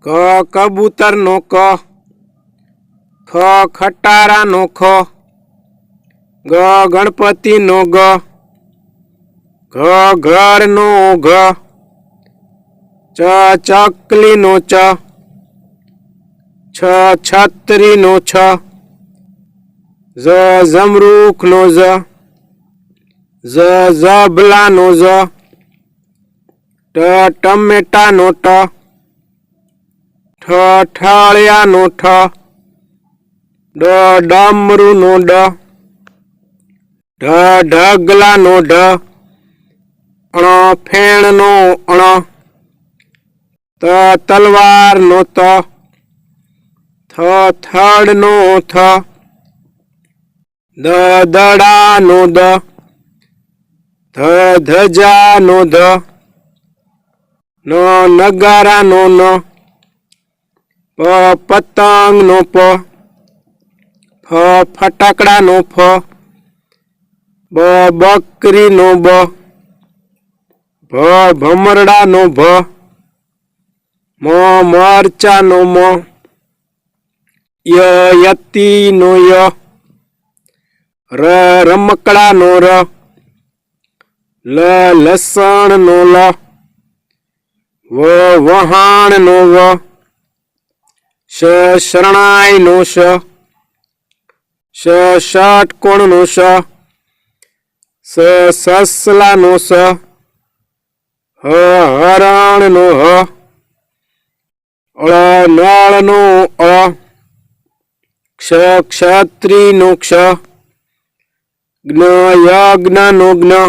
ક કબૂતર નો ક, ખ ખટારા નો ખ, ગ ગણપતિ નો ગ, ઘ ઘર નો ઘ, ચ ચકલી નો ચ, છ છત્રી નો છ, ઝ ઝમરૂખ નો ઝ, ઝ ઝબલા નો ઝ, ટ ટમેટા નો ટ, ઠ ઠાળિયા નો ઠ, ડ ડમરૂ નો ડ, ઢ ઢગલા નો ઢ, અણ ફેણ નો અણ, ત તલવાર નો ત, થ થડ નો થ, દ દડા નો દ, ધ ધજા નો ધ, ન નગારા નો ન, પ પતંગ નો પ, ફ ફટાકડા નો ફ, બ બકરી નો બ, ભ ભમરડા નો ભ, મ મરચા નો મ, ય યતી નો ય, ર રમકડા નો ર, લ લસણ નો લ, વ વહાણ નો વ, શ શરણાઈ નો શ, શ ષટકોણ નો શ, સ સસલા નો સ, હ હરણ નો હ, અળ નળ નો અ, ક્ષ ક્ષત્રિ નો ક્ષ, જ્ઞ યજ્ઞ નો જ્ઞ,